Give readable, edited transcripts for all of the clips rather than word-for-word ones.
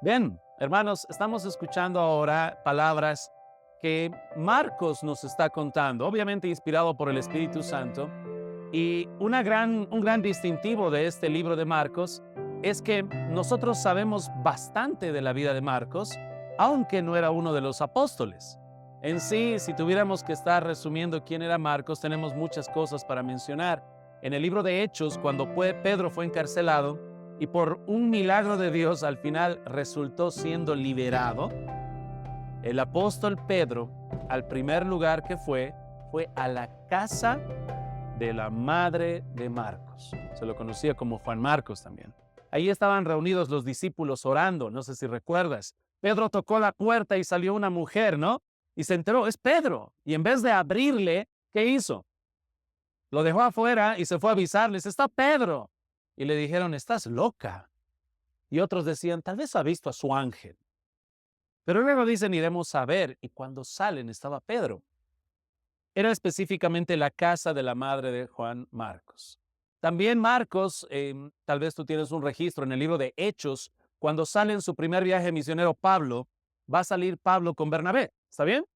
Bien, hermanos, estamos escuchando ahora palabras que Marcos nos está contando, obviamente inspirado por el Espíritu Santo. Y un gran distintivo de este libro de Marcos es que nosotros sabemos bastante de la vida de Marcos, aunque no era uno de los apóstoles. En sí, si tuviéramos que estar resumiendo quién era Marcos, tenemos muchas cosas para mencionar. En el libro de Hechos, cuando Pedro fue encarcelado y por un milagro de Dios al final resultó siendo liberado, el apóstol Pedro, al primer lugar que fue a la casa de la madre de Marcos. Se lo conocía como Juan Marcos también. Ahí estaban reunidos los discípulos orando, no sé si recuerdas. Pedro tocó la puerta y salió una mujer, ¿no? Y se enteró, es Pedro. Y en vez de abrirle, ¿qué hizo? Lo dejó afuera y se fue a avisarles, está Pedro. Y le dijeron, estás loca. Y otros decían, tal vez ha visto a su ángel. Pero luego dicen, iremos a ver. Y cuando salen estaba Pedro. Era específicamente la casa de la madre de Juan Marcos. También Marcos, tal vez tú tienes un registro en el libro de Hechos, cuando sale en su primer viaje misionero Pablo, va a salir Pablo con Bernabé, ¿está bien?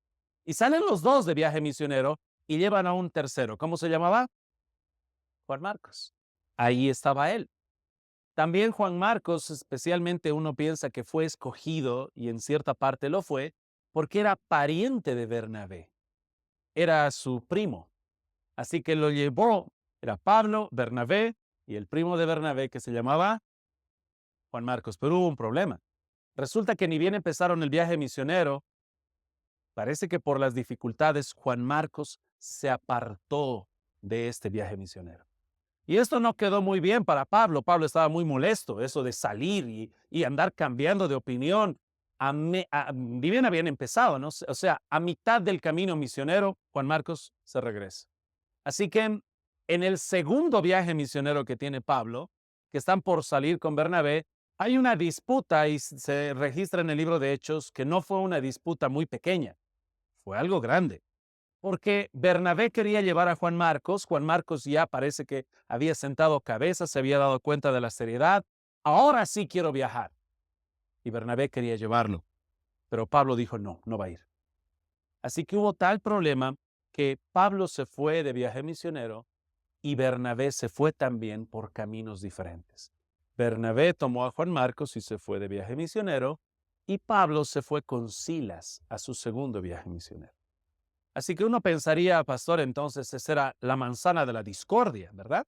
Y salen los dos de viaje misionero y llevan a un tercero. ¿Cómo se llamaba? Juan Marcos. Ahí estaba él. También Juan Marcos, especialmente uno piensa que fue escogido, y en cierta parte lo fue, porque era pariente de Bernabé. Era su primo. Así que lo llevó, era Pablo, Bernabé y el primo de Bernabé que se llamaba Juan Marcos. Pero hubo un problema. Resulta que ni bien empezaron el viaje misionero, parece que por las dificultades Juan Marcos se apartó de este viaje misionero. Y esto no quedó muy bien para Pablo. Pablo estaba muy molesto, eso de salir y andar cambiando de opinión. Ni bien habían empezado, ¿no? O sea, a mitad del camino misionero, Juan Marcos se regresa. Así que en el segundo viaje misionero que tiene Pablo, que están por salir con Bernabé, hay una disputa y se registra en el libro de Hechos que no fue una disputa muy pequeña, fue algo grande, porque Bernabé quería llevar a Juan Marcos ya parece que había sentado cabeza, se había dado cuenta de la seriedad, ahora sí quiero viajar. Y Bernabé quería llevarlo, pero Pablo dijo no, no va a ir. Así que hubo tal problema que Pablo se fue de viaje misionero y Bernabé se fue también por caminos diferentes. Bernabé tomó a Juan Marcos y se fue de viaje misionero, y Pablo se fue con Silas a su segundo viaje misionero. Así que uno pensaría, pastor, entonces esa era la manzana de la discordia, ¿verdad?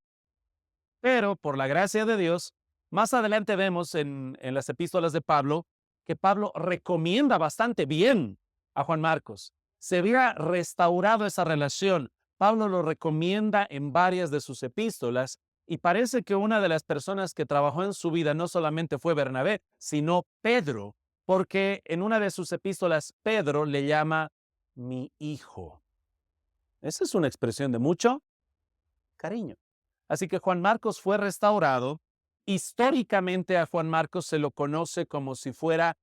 Pero por la gracia de Dios, más adelante vemos en las epístolas de Pablo que Pablo recomienda bastante bien a Juan Marcos. Se había restaurado esa relación. Pablo lo recomienda en varias de sus epístolas y parece que una de las personas que trabajó en su vida no solamente fue Bernabé, sino Pedro, porque en una de sus epístolas Pedro le llama mi hijo. Esa es una expresión de mucho cariño. Así que Juan Marcos fue restaurado. Históricamente a Juan Marcos se lo conoce como si fuera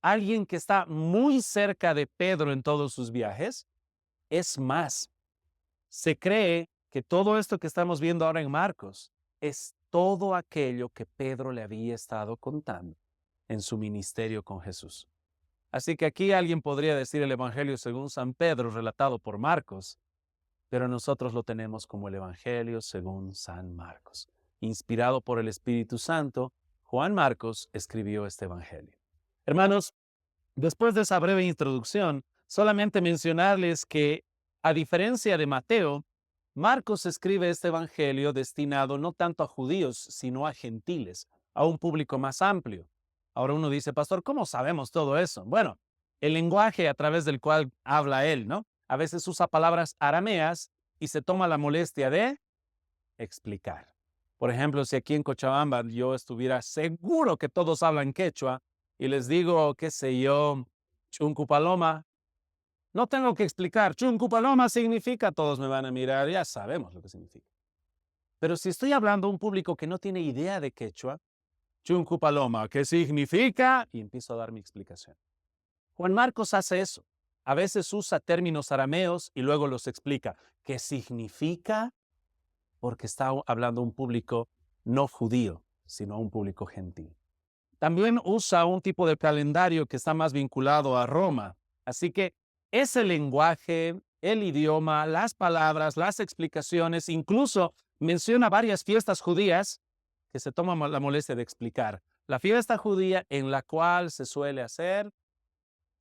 alguien que está muy cerca de Pedro en todos sus viajes. Es más, se cree que todo esto que estamos viendo ahora en Marcos es todo aquello que Pedro le había estado contando en su ministerio con Jesús. Así que aquí alguien podría decir el Evangelio según San Pedro relatado por Marcos, pero nosotros lo tenemos como el Evangelio según San Marcos. Inspirado por el Espíritu Santo, Juan Marcos escribió este Evangelio. Hermanos, después de esa breve introducción, solamente mencionarles que, a diferencia de Mateo, Marcos escribe este Evangelio destinado no tanto a judíos, sino a gentiles, a un público más amplio. Ahora uno dice, pastor, ¿cómo sabemos todo eso? Bueno, el lenguaje a través del cual habla él, ¿no? A veces usa palabras arameas y se toma la molestia de explicar. Por ejemplo, si aquí en Cochabamba yo estuviera seguro que todos hablan quechua y les digo, qué sé yo, Chuncupaloma, no tengo que explicar. Chuncupaloma significa, todos me van a mirar, ya sabemos lo que significa. Pero si estoy hablando a un público que no tiene idea de quechua, Chuncupaloma, ¿qué significa? Y empiezo a dar mi explicación. Juan Marcos hace eso. A veces usa términos arameos y luego los explica. ¿Qué significa? Porque está hablando a un público no judío, sino a un público gentil. también usa un tipo de calendario que está más vinculado a Roma. Así que ese lenguaje, el idioma, las palabras, las explicaciones, incluso menciona varias fiestas judías que se toma la molestia de explicar. La fiesta judía en la cual se suele hacer.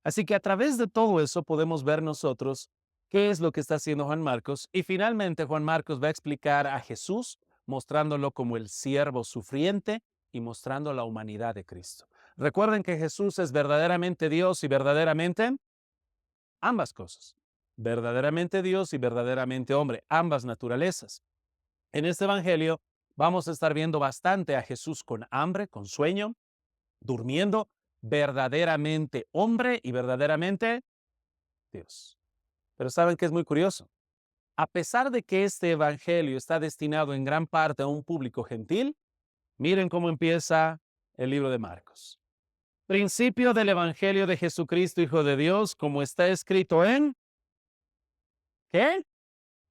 Así que a través de todo eso podemos ver nosotros qué es lo que está haciendo Juan Marcos. Y finalmente Juan Marcos va a explicar a Jesús, mostrándolo como el siervo sufriente y mostrando la humanidad de Cristo. Recuerden que Jesús es verdaderamente Dios y verdaderamente ambas cosas. Verdaderamente Dios y verdaderamente hombre, ambas naturalezas. En este evangelio vamos a estar viendo bastante a Jesús con hambre, con sueño, durmiendo, verdaderamente hombre y verdaderamente Dios. Pero ¿saben qué es muy curioso? A pesar de que este evangelio está destinado en gran parte a un público gentil, miren cómo empieza el libro de Marcos. Principio del evangelio de Jesucristo, Hijo de Dios, como está escrito en ¿qué?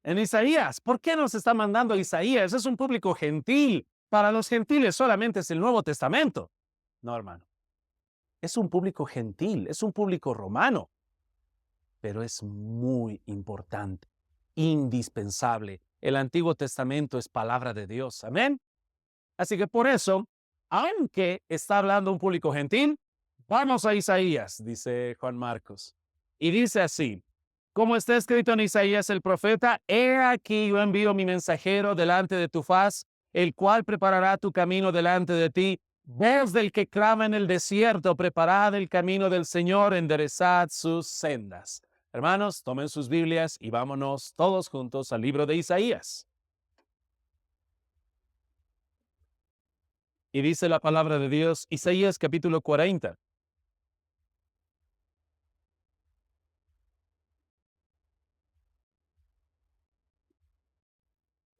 En Isaías. ¿Por qué nos está mandando a Isaías? Es un público gentil. Para los gentiles solamente es el Nuevo Testamento. No, hermano. Es un público gentil, es un público romano, pero es muy importante, indispensable. El Antiguo Testamento es palabra de Dios. Amén. Así que por eso, aunque está hablando un público gentil, vamos a Isaías, dice Juan Marcos. Y dice así, como está escrito en Isaías el profeta, he aquí yo envío mi mensajero delante de tu faz, el cual preparará tu camino delante de ti. Voz del que clama en el desierto, preparad el camino del Señor, enderezad sus sendas. Hermanos, tomen sus Biblias y vámonos todos juntos al libro de Isaías. Y dice la palabra de Dios, Isaías capítulo 40.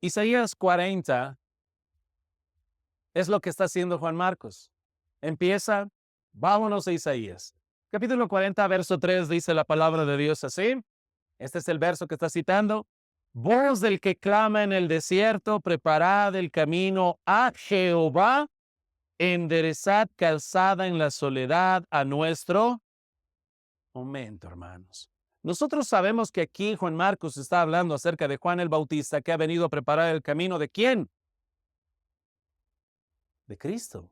Isaías 40 es lo que está haciendo Juan Marcos. Empieza, vámonos a Isaías. Capítulo 40, verso 3 dice la palabra de Dios así. Este es el verso que está citando. Voz del que clama en el desierto, preparad el camino a Jehová, enderezad calzada en la soledad a nuestro momento, hermanos. Nosotros sabemos que aquí Juan Marcos está hablando acerca de Juan el Bautista, que ha venido a preparar el camino de ¿quién? De Cristo,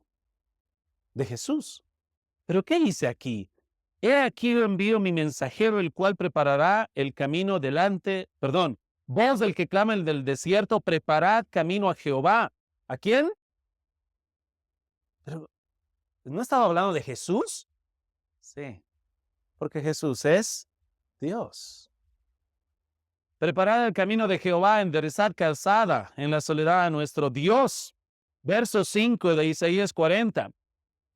de Jesús. Pero ¿qué dice aquí? He aquí yo envío mi mensajero, el cual preparará el camino delante, perdón, voz del que clama el del desierto, preparad camino a Jehová. ¿A quién? Pero, ¿no estaba hablando de Jesús? Sí, porque Jesús es Dios. Preparad el camino de Jehová, enderezad calzada en la soledad a nuestro Dios. Verso 5 de Isaías 40.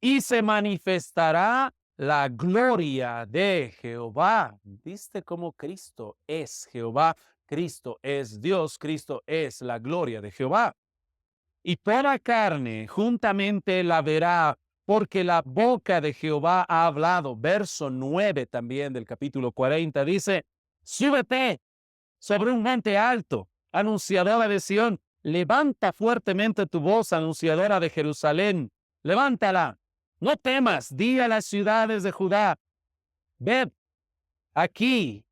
Y se manifestará la gloria de Jehová. ¿Viste cómo Cristo es Jehová? Cristo es Dios, Cristo es la gloria de Jehová. Y toda carne juntamente la verá, porque la boca de Jehová ha hablado. Verso 9 también del capítulo 40 dice, súbete sobre un monte alto, anunciadora de Sión, levanta fuertemente tu voz, anunciadora de Jerusalén, levántala, no temas, di a las ciudades de Judá, ved aquí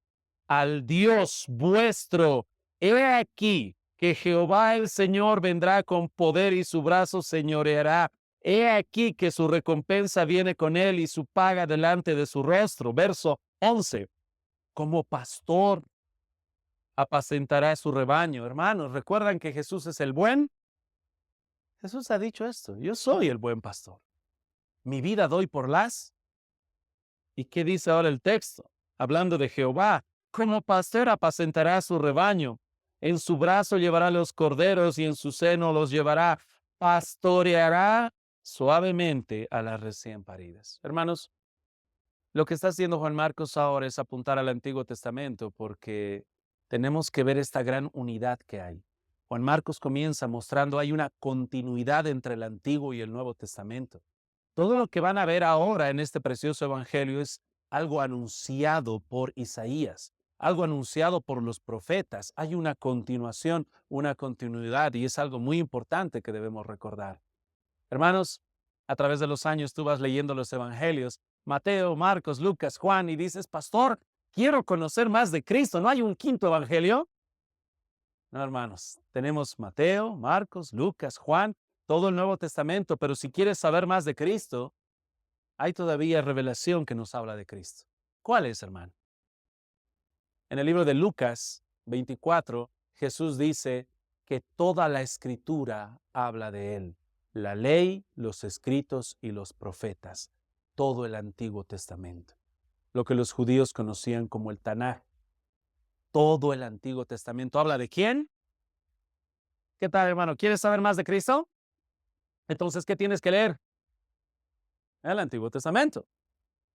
al Dios vuestro, he aquí que Jehová el Señor vendrá con poder y su brazo señoreará. He aquí que su recompensa viene con él y su paga delante de su rostro. Verso 11. Como pastor apacentará su rebaño. Hermanos, ¿recuerdan que Jesús es el buen? Jesús ha dicho esto, yo soy el buen pastor. Mi vida doy por las. ¿Y qué dice ahora el texto? Hablando de Jehová, como pastor apacentará su rebaño. En su brazo llevará los corderos y en su seno los llevará. Pastoreará suavemente a las recién paridas. Hermanos, lo que está haciendo Juan Marcos ahora es apuntar al Antiguo Testamento porque tenemos que ver esta gran unidad que hay. Juan Marcos comienza mostrando hay una continuidad entre el Antiguo y el Nuevo Testamento. Todo lo que van a ver ahora en este precioso evangelio es algo anunciado por Isaías, algo anunciado por los profetas. Hay una continuación, una continuidad y es algo muy importante que debemos recordar. Hermanos, a través de los años tú vas leyendo los evangelios, Mateo, Marcos, Lucas, Juan, y dices, pastor, quiero conocer más de Cristo. ¿No hay un quinto evangelio? No, hermanos, tenemos Mateo, Marcos, Lucas, Juan, todo el Nuevo Testamento, pero si quieres saber más de Cristo, hay todavía revelación que nos habla de Cristo. ¿Cuál es, hermano? En el libro de Lucas 24, Jesús dice que toda la escritura habla de él. La ley, los escritos y los profetas. Todo el Antiguo Testamento. Lo que los judíos conocían como el Tanaj. Todo el Antiguo Testamento. ¿Habla de quién? ¿Qué tal, hermano? ¿Quieres saber más de Cristo? Entonces, ¿qué tienes que leer? El Antiguo Testamento.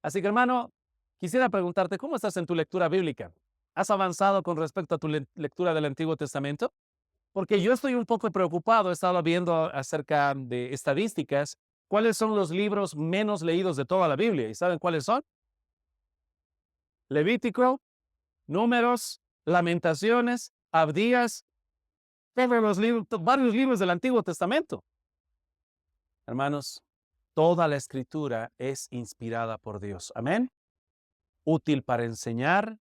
Así que, hermano, quisiera preguntarte, ¿cómo estás en tu lectura bíblica? ¿Has avanzado con respecto a tu lectura del Antiguo Testamento? Porque yo estoy un poco preocupado, he estado viendo acerca de estadísticas, cuáles son los libros menos leídos de toda la Biblia. ¿Y saben cuáles son? Levítico, Números, Lamentaciones, Abdías, varios libros del Antiguo Testamento. Hermanos, toda la escritura es inspirada por Dios. Amén. Útil para enseñar,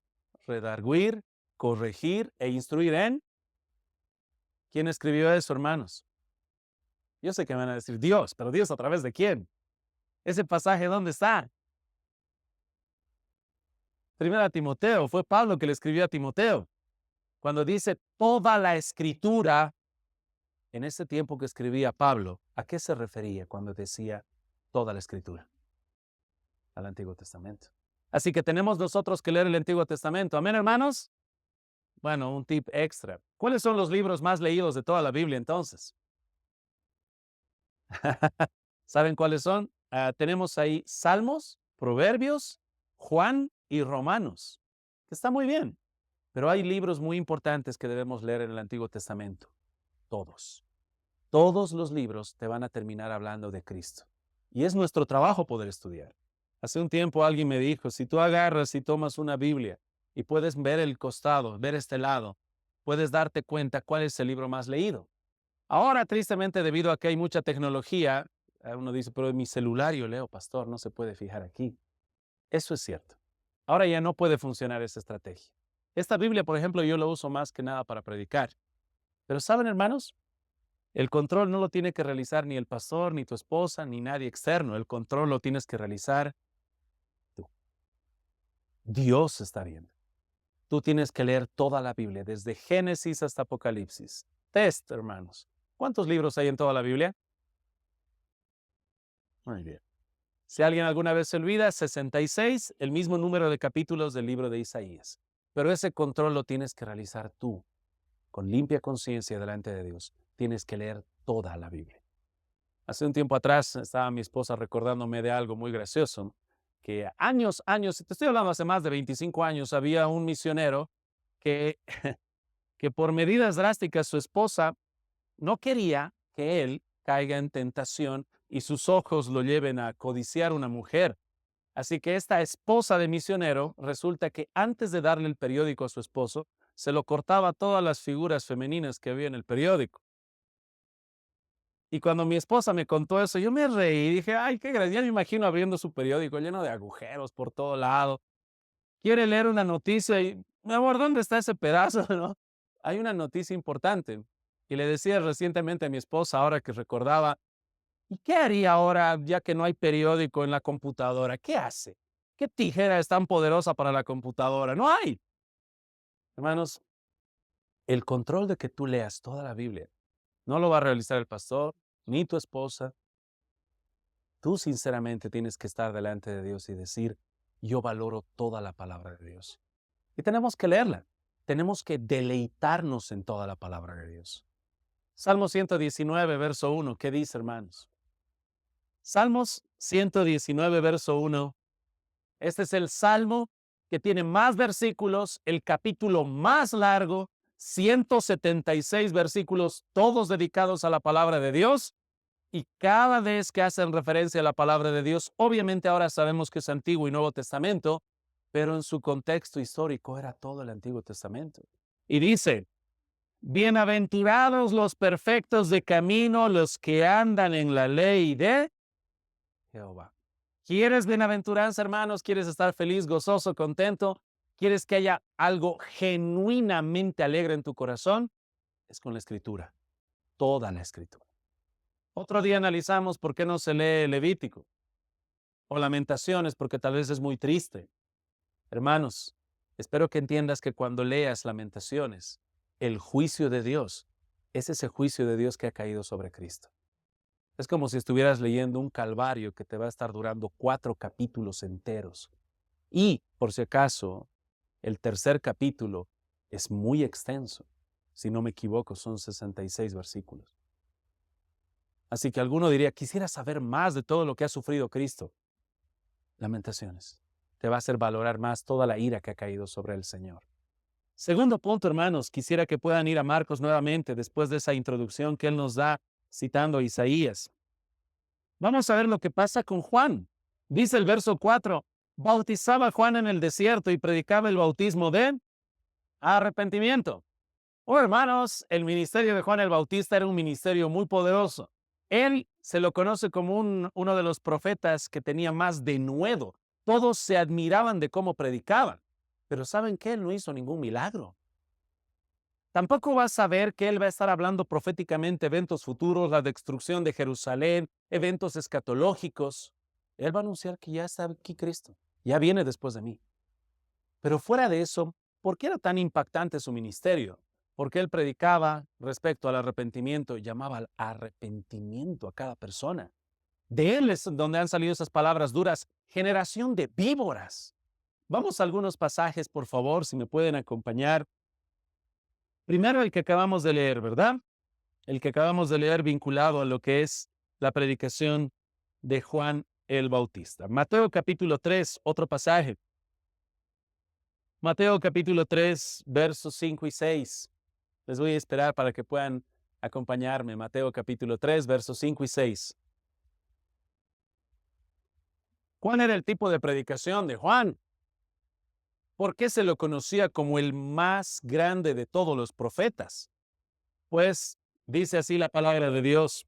redarguir, corregir e instruir en. ¿Quién escribió eso, hermanos? Yo sé que me van a decir Dios, pero Dios a través de quién. Ese pasaje, ¿dónde está? Primera Timoteo, fue Pablo que le escribió a Timoteo. Cuando dice toda la escritura, en ese tiempo que escribía Pablo, ¿a qué se refería cuando decía toda la escritura? Al Antiguo Testamento. Así que tenemos nosotros que leer el Antiguo Testamento. ¿Amén, hermanos? Bueno, un tip extra. ¿Cuáles son los libros más leídos de toda la Biblia entonces? ¿Saben cuáles son? Tenemos ahí Salmos, Proverbios, Juan y Romanos, que está muy bien. Pero hay libros muy importantes que debemos leer en el Antiguo Testamento. Todos. Todos los libros te van a terminar hablando de Cristo. Y es nuestro trabajo poder estudiar. Hace un tiempo alguien me dijo, si tú agarras y tomas una Biblia y puedes ver el costado, ver este lado, puedes darte cuenta cuál es el libro más leído. Ahora, tristemente, debido a que hay mucha tecnología, uno dice, pero en mi celular yo leo, pastor, no se puede fijar aquí. Eso es cierto. Ahora ya no puede funcionar esa estrategia. Esta Biblia, por ejemplo, yo la uso más que nada para predicar. Pero ¿saben, hermanos? El control no lo tiene que realizar ni el pastor, ni tu esposa, ni nadie externo. El control lo tienes que realizar tú. Dios está viendo. Tú tienes que leer toda la Biblia, desde Génesis hasta Apocalipsis. Test, hermanos. ¿Cuántos libros hay en toda la Biblia? Muy bien. Si alguien alguna vez se olvida, 66, el mismo número de capítulos del libro de Isaías. Pero ese control lo tienes que realizar tú, con limpia conciencia delante de Dios. Tienes que leer toda la Biblia. Hace un tiempo atrás estaba mi esposa recordándome de algo muy gracioso, que años, te estoy hablando hace más de 25 años, había un misionero que, que por medidas drásticas su esposa no quería que él caiga en tentación y sus ojos lo lleven a codiciar una mujer. Así que esta esposa de misionero resulta que antes de darle el periódico a su esposo, se lo cortaba todas las figuras femeninas que había en el periódico. Y cuando mi esposa me contó eso, yo me reí y dije, ay, qué gracia, ya me imagino abriendo su periódico lleno de agujeros por todo lado. Quiere leer una noticia y, mi amor, ¿dónde está ese pedazo? ¿No? Hay una noticia importante. Y le decía recientemente a mi esposa, ahora que recordaba, ¿y qué haría ahora ya que no hay periódico en la computadora? ¿Qué hace? ¿Qué tijera es tan poderosa para la computadora? No hay. Hermanos, el control de que tú leas toda la Biblia no lo va a realizar el pastor, ni tu esposa. Tú sinceramente tienes que estar delante de Dios y decir, yo valoro toda la palabra de Dios. Y tenemos que leerla. Tenemos que deleitarnos en toda la palabra de Dios. Salmo 119, verso 1, ¿qué dice, hermanos? Salmos 119, verso 1. Este es el salmo que tiene más versículos, el capítulo más largo, 176 versículos, todos dedicados a la palabra de Dios. Y cada vez que hacen referencia a la palabra de Dios, obviamente ahora sabemos que es Antiguo y Nuevo Testamento, pero en su contexto histórico era todo el Antiguo Testamento. Y dice, bienaventurados los perfectos de camino, los que andan en la ley de Jehová. ¿Quieres bienaventuranza, hermanos? ¿Quieres estar feliz, gozoso, contento? ¿Quieres que haya algo genuinamente alegre en tu corazón? Es con la Escritura, toda la Escritura. Otro día analizamos por qué no se lee Levítico o Lamentaciones, porque tal vez es muy triste. Hermanos, espero que entiendas que cuando leas Lamentaciones, el juicio de Dios es ese juicio de Dios que ha caído sobre Cristo. Es como si estuvieras leyendo un calvario que te va a estar durando 4 capítulos enteros. Y, por si acaso, el tercer capítulo es muy extenso. Si no me equivoco, son 66 versículos. Así que alguno diría, quisiera saber más de todo lo que ha sufrido Cristo. Lamentaciones. Te va a hacer valorar más toda la ira que ha caído sobre el Señor. Segundo punto, hermanos, quisiera que puedan ir a Marcos nuevamente después de esa introducción que él nos da citando a Isaías. Vamos a ver lo que pasa con Juan. Dice el verso 4, bautizaba Juan en el desierto y predicaba el bautismo de arrepentimiento. Oh, hermanos, el ministerio de Juan el Bautista era un ministerio muy poderoso. Él se lo conoce como uno de los profetas que tenía más denuedo. Todos se admiraban de cómo predicaban, pero ¿saben qué? Él no hizo ningún milagro. Tampoco vas a ver que él va a estar hablando proféticamente eventos futuros, la destrucción de Jerusalén, eventos escatológicos. Él va a anunciar que ya está aquí Cristo, ya viene después de mí. Pero fuera de eso, ¿por qué era tan impactante su ministerio? Porque él predicaba respecto al arrepentimiento, llamaba al arrepentimiento a cada persona. De él es donde han salido esas palabras duras, generación de víboras. Vamos a algunos pasajes, por favor, si me pueden acompañar. Primero el que acabamos de leer, ¿verdad? El que acabamos de leer vinculado a lo que es la predicación de Juan el Bautista. Mateo capítulo 3, otro pasaje. Mateo capítulo 3, versos 5 y 6. Les voy a esperar para que puedan acompañarme. Mateo capítulo 3, versos 5 y 6. ¿Cuál era el tipo de predicación de Juan? ¿Por qué se lo conocía como el más grande de todos los profetas? Pues dice así la palabra de Dios.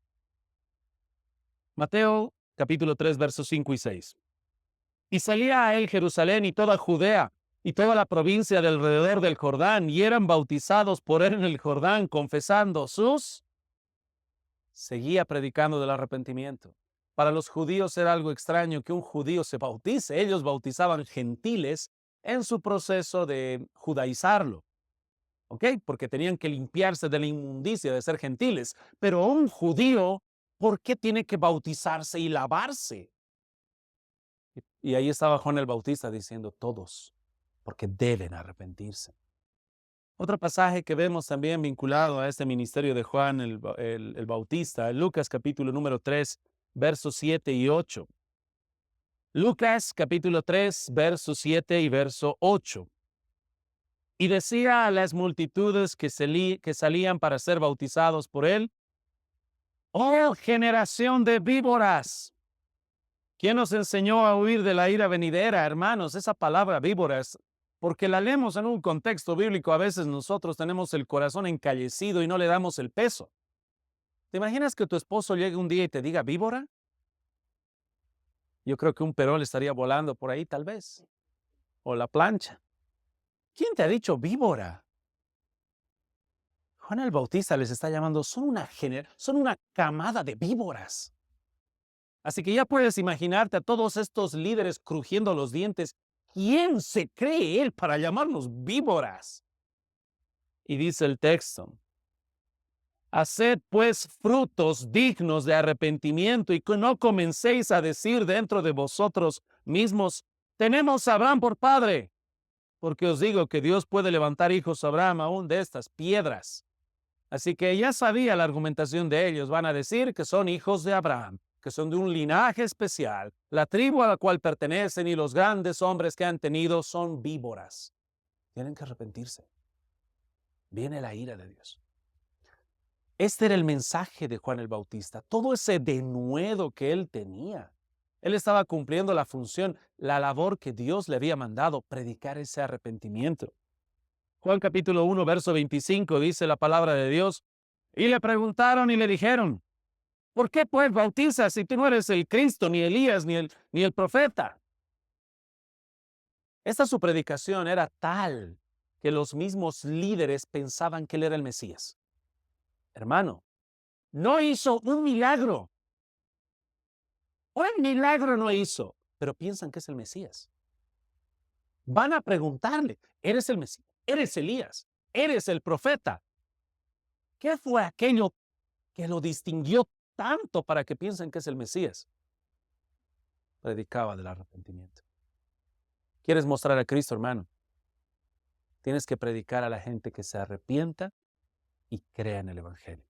Mateo capítulo 3, versos 5 y 6. Y salía a él Jerusalén y toda Judea y toda la provincia de alrededor del Jordán, y eran bautizados por él en el Jordán, confesando sus... Seguía predicando del arrepentimiento. Para los judíos era algo extraño que un judío se bautice. Ellos bautizaban gentiles en su proceso de judaizarlo, ¿ok? Porque tenían que limpiarse de la inmundicia de ser gentiles. Pero un judío, ¿por qué tiene que bautizarse y lavarse? Y ahí estaba Juan el Bautista diciendo todos, porque deben arrepentirse. Otro pasaje que vemos también vinculado a este ministerio de Juan el Bautista, Lucas capítulo número 3, versos 7 y 8. Lucas capítulo 3, verso 7 y verso 8. Y decía a las multitudes que salían para ser bautizados por él, ¡oh generación de víboras! ¿Quién nos enseñó a huir de la ira venidera, hermanos? Esa palabra víboras, porque la leemos en un contexto bíblico, a veces nosotros tenemos el corazón encallecido y no le damos el peso. ¿Te imaginas que tu esposo llegue un día y te diga víbora? Yo creo que un perol estaría volando por ahí, tal vez. O la plancha. ¿Quién te ha dicho víbora? Juan el Bautista les está llamando, son una camada de víboras. Así que ya puedes imaginarte a todos estos líderes crujiendo los dientes. ¿Quién se cree él para llamarnos víboras? Y dice el texto, haced pues frutos dignos de arrepentimiento y que no comencéis a decir dentro de vosotros mismos, tenemos a Abraham por padre, porque os digo que Dios puede levantar hijos a Abraham aún de estas piedras. Así que ya sabía la argumentación de ellos, van a decir que son hijos de Abraham, que son de un linaje especial, la tribu a la cual pertenecen y los grandes hombres que han tenido son víboras. Tienen que arrepentirse. Viene la ira de Dios. Este era el mensaje de Juan el Bautista, todo ese denuedo que él tenía. Él estaba cumpliendo la función, la labor que Dios le había mandado, predicar ese arrepentimiento. Juan capítulo 1, verso 25 dice la palabra de Dios, y le preguntaron y le dijeron, ¿Por qué pues bautizas si tú no eres el Cristo, ni Elías, ni el profeta? Esta su predicación era tal que los mismos líderes pensaban que él era el Mesías. Hermano, no hizo un milagro. Un milagro no hizo, pero piensan que es el Mesías. Van a preguntarle, ¿eres el Mesías? ¿Eres Elías? ¿Eres el profeta? ¿Qué fue aquello que lo distinguió tanto para que piensen que es el Mesías? Predicaba del arrepentimiento. ¿Quieres mostrar a Cristo, hermano? Tienes que predicar a la gente que se arrepienta y crea en el Evangelio.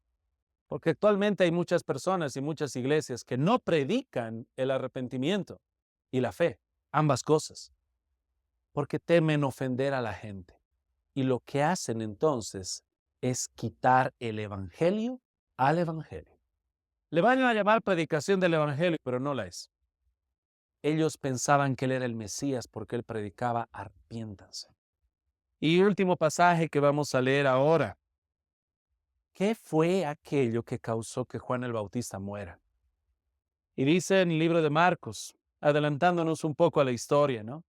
Porque actualmente hay muchas personas y muchas iglesias que no predican el arrepentimiento y la fe, ambas cosas, porque temen ofender a la gente. Y lo que hacen entonces es quitar el Evangelio al Evangelio. Le van a llamar predicación del Evangelio, pero no la es. Ellos pensaban que él era el Mesías porque él predicaba arrepiéntanse. Y último pasaje que vamos a leer ahora. ¿Qué fue aquello que causó que Juan el Bautista muera? Y dice en el libro de Marcos, adelantándonos un poco a la historia, ¿no?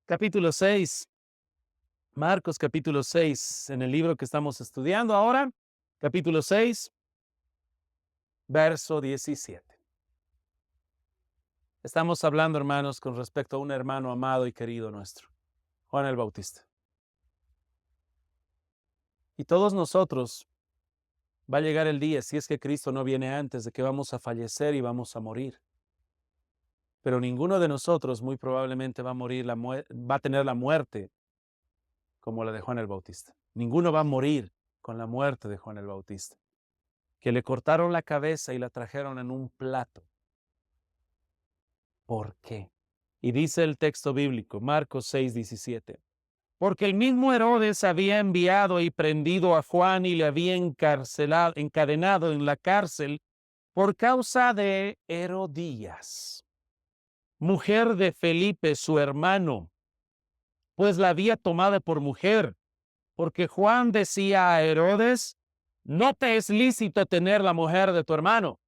Capítulo 6. Marcos capítulo 6, en el libro que estamos estudiando ahora, capítulo 6, verso 17. Estamos hablando, hermanos, con respecto a un hermano amado y querido nuestro, Juan el Bautista. Y todos nosotros va a llegar el día, si es que Cristo no viene antes, de que vamos a fallecer y vamos a morir. Pero ninguno de nosotros muy probablemente va a morir, va a tener la muerte como la de Juan el Bautista. Ninguno va a morir con la muerte de Juan el Bautista, que le cortaron la cabeza y la trajeron en un plato. ¿Por qué? Y dice el texto bíblico, Marcos 6:17. Porque el mismo Herodes había enviado y prendido a Juan y le había encadenado en la cárcel por causa de Herodías, mujer de Felipe, su hermano, pues la había tomado por mujer, porque Juan decía a Herodes, no te es lícito tener la mujer de tu hermano.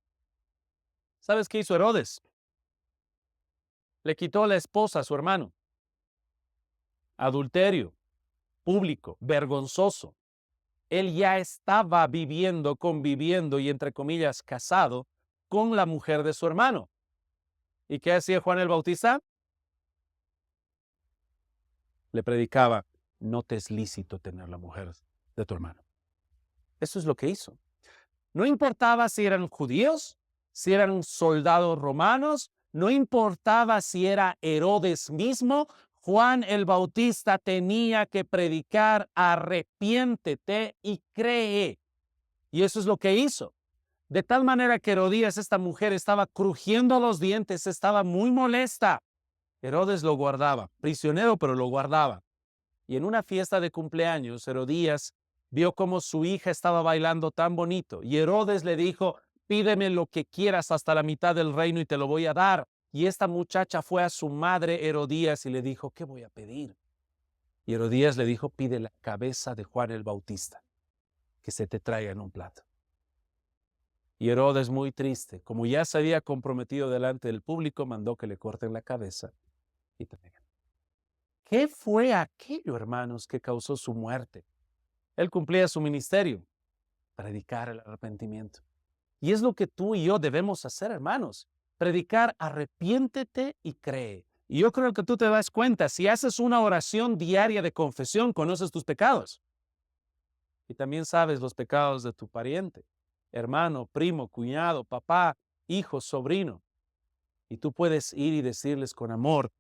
¿Sabes qué hizo Herodes? Le quitó la esposa a su hermano. Adulterio público, vergonzoso. Él ya estaba viviendo, conviviendo y, entre comillas, casado con la mujer de su hermano. ¿Y qué hacía Juan el Bautista? Le predicaba, no te es lícito tener la mujer de tu hermano. Eso es lo que hizo. No importaba si eran judíos, si eran soldados romanos, no importaba si era Herodes mismo, Juan el Bautista tenía que predicar, arrepiéntete y cree. Y eso es lo que hizo. De tal manera que Herodías, esta mujer, estaba crujiendo los dientes, estaba muy molesta. Herodes lo guardaba, prisionero, pero lo guardaba. Y en una fiesta de cumpleaños, Herodías vio cómo su hija estaba bailando tan bonito. Y Herodes le dijo, pídeme lo que quieras hasta la mitad del reino y te lo voy a dar. Y esta muchacha fue a su madre Herodías y le dijo, ¿qué voy a pedir? Y Herodías le dijo, pide la cabeza de Juan el Bautista, que se te traiga en un plato. Y Herodes, muy triste, como ya se había comprometido delante del público, mandó que le corten la cabeza y traigan. ¿Qué fue aquello, hermanos, que causó su muerte? Él cumplía su ministerio, predicar el arrepentimiento. Y es lo que tú y yo debemos hacer, hermanos. Predicar, arrepiéntete y cree. Y yo creo que tú te das cuenta, si haces una oración diaria de confesión, conoces tus pecados. Y también sabes los pecados de tu pariente, hermano, primo, cuñado, papá, hijo, sobrino. Y tú puedes ir y decirles con amor,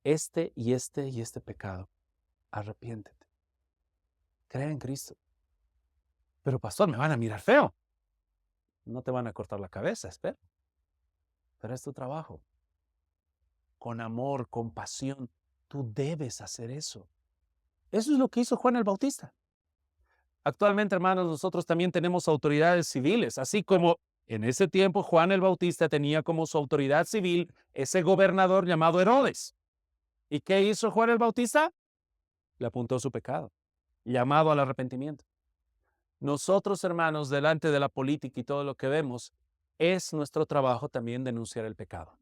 este y este y este pecado, arrepiéntete. Cree en Cristo. Pero pastor, me van a mirar feo. No te van a cortar la cabeza, espera. Pero es tu trabajo. Con amor, con pasión, tú debes hacer eso. Eso es lo que hizo Juan el Bautista. Actualmente, hermanos, nosotros también tenemos autoridades civiles, así como en ese tiempo Juan el Bautista tenía como su autoridad civil ese gobernador llamado Herodes. ¿Y qué hizo Juan el Bautista? Le apuntó su pecado, llamado al arrepentimiento. Nosotros, hermanos, delante de la política y todo lo que vemos, es nuestro trabajo también denunciar el pecado.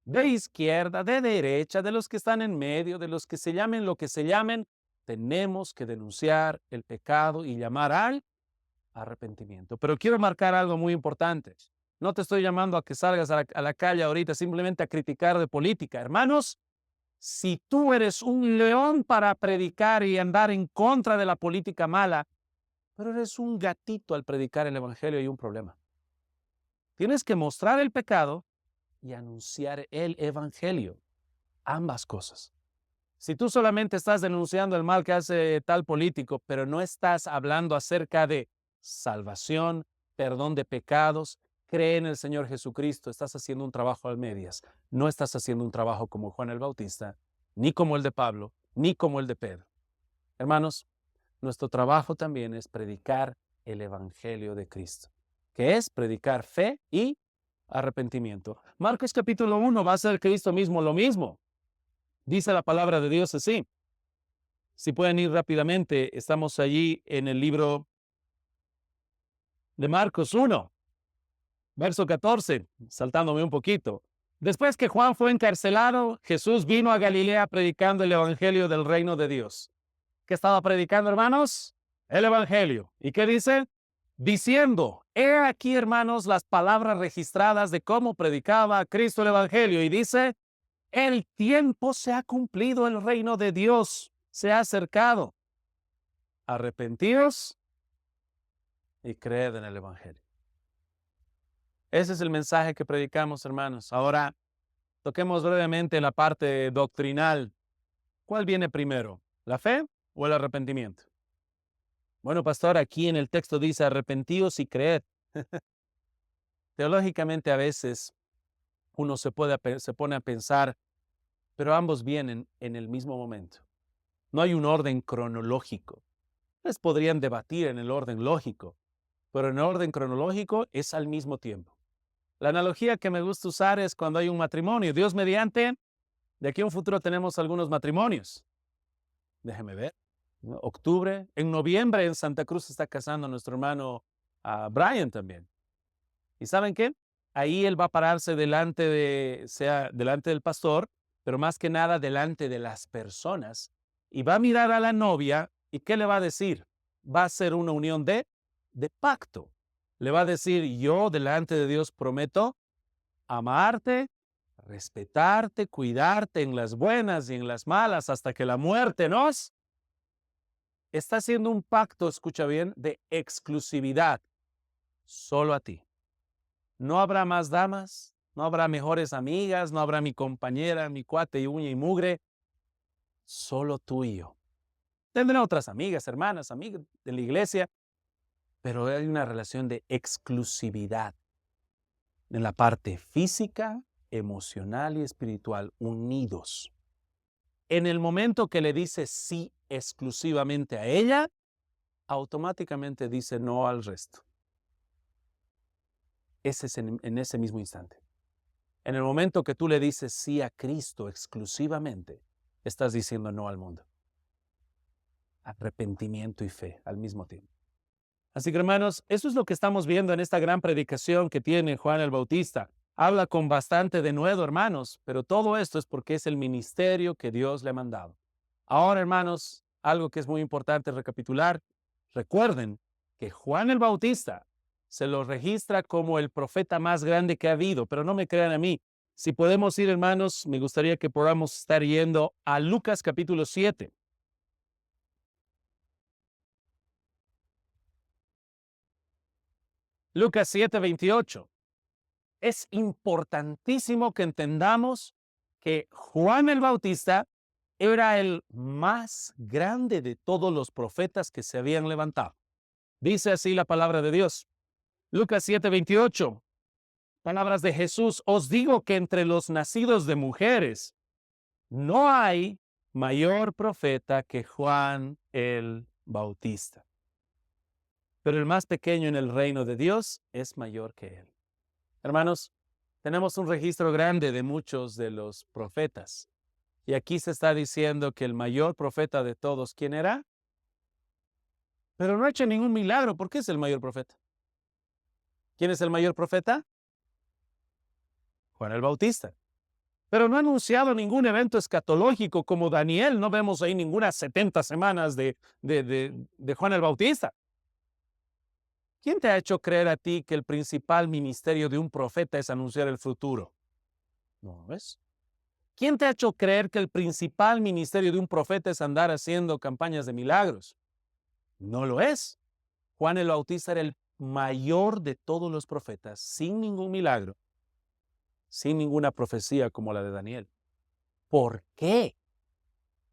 De izquierda, de derecha, de los que están en medio, de los que se llamen lo que se llamen, tenemos que denunciar el pecado y llamar al arrepentimiento. Pero quiero marcar algo muy importante. No te estoy llamando a que salgas a la calle ahorita simplemente a criticar de política. Hermanos, si tú eres un león para predicar y andar en contra de la política mala, pero eres un gatito al predicar el evangelio, hay un problema. Tienes que mostrar el pecado y anunciar el evangelio. Ambas cosas. Si tú solamente estás denunciando el mal que hace tal político, pero no estás hablando acerca de salvación, perdón de pecados, cree en el Señor Jesucristo, estás haciendo un trabajo a medias. No estás haciendo un trabajo como Juan el Bautista, ni como el de Pablo, ni como el de Pedro. Hermanos, nuestro trabajo también es predicar el evangelio de Cristo, que es predicar fe y arrepentimiento. Marcos capítulo 1 va a ser Cristo mismo lo mismo. Dice la palabra de Dios así. Si pueden ir rápidamente, estamos allí en el libro de Marcos 1, verso 14, saltándome un poquito. Después que Juan fue encarcelado, Jesús vino a Galilea predicando el evangelio del reino de Dios. ¿Qué estaba predicando, hermanos? El evangelio. ¿Y qué dice? Diciendo, he aquí, hermanos, las palabras registradas de cómo predicaba Cristo el evangelio. Y dice, el tiempo se ha cumplido, el reino de Dios se ha acercado. Arrepentíos y creed en el evangelio. Ese es el mensaje que predicamos, hermanos. Ahora, toquemos brevemente la parte doctrinal. ¿Cuál viene primero, la fe o el arrepentimiento? Bueno, pastor, aquí en el texto dice arrepentíos y creed. Teológicamente a veces uno se pone a pensar, pero ambos vienen en el mismo momento. No hay un orden cronológico. Les podrían debatir en el orden lógico, pero en el orden cronológico es al mismo tiempo. La analogía que me gusta usar es cuando hay un matrimonio. Dios mediante, de aquí a un futuro tenemos algunos matrimonios. Déjeme ver. Octubre, en noviembre en Santa Cruz se está casando nuestro hermano Brian también. ¿Y saben qué? Ahí él va a pararse delante del pastor, pero más que nada delante de las personas, y va a mirar a la novia, ¿y qué le va a decir? Va a ser una unión de pacto. Le va a decir, yo delante de Dios prometo amarte, respetarte, cuidarte en las buenas y en las malas hasta que la muerte nos... Está haciendo un pacto, escucha bien, de exclusividad, solo a ti. No habrá más damas, no habrá mejores amigas, no habrá mi compañera, mi cuate y uña y mugre, solo tú y yo. Tendré otras amigas, hermanas, amigas de la iglesia, pero hay una relación de exclusividad en la parte física, emocional y espiritual, unidos. En el momento que le dice sí exclusivamente a ella, automáticamente dice no al resto. Ese es en ese mismo instante. En el momento que tú le dices sí a Cristo exclusivamente, estás diciendo no al mundo. Arrepentimiento y fe al mismo tiempo. Así que, hermanos, eso es lo que estamos viendo en esta gran predicación que tiene Juan el Bautista. Habla con bastante denuedo, hermanos, pero todo esto es porque es el ministerio que Dios le ha mandado. Ahora, hermanos, algo que es muy importante recapitular. Recuerden que Juan el Bautista se lo registra como el profeta más grande que ha habido, pero no me crean a mí. Si podemos ir, hermanos, me gustaría que podamos estar yendo a Lucas capítulo 7. Lucas 7:28. Es importantísimo que entendamos que Juan el Bautista era el más grande de todos los profetas que se habían levantado. Dice así la palabra de Dios. Lucas 7:28. Palabras de Jesús. Os digo que entre los nacidos de mujeres no hay mayor profeta que Juan el Bautista. Pero el más pequeño en el reino de Dios es mayor que él. Hermanos, tenemos un registro grande de muchos de los profetas. Y aquí se está diciendo que el mayor profeta de todos, ¿quién era? pero no ha hecho ningún milagro. ¿Por qué es el mayor profeta? ¿Quién es el mayor profeta? Juan el Bautista. Pero no ha anunciado ningún evento escatológico como Daniel. No vemos ahí ninguna 70 semanas de Juan el Bautista. ¿Quién te ha hecho creer a ti que el principal ministerio de un profeta es anunciar el futuro? ¿No ves? ¿Quién te ha hecho creer que el principal ministerio de un profeta es andar haciendo campañas de milagros? No lo es. Juan el Bautista era el mayor de todos los profetas, sin ningún milagro, sin ninguna profecía como la de Daniel. ¿Por qué?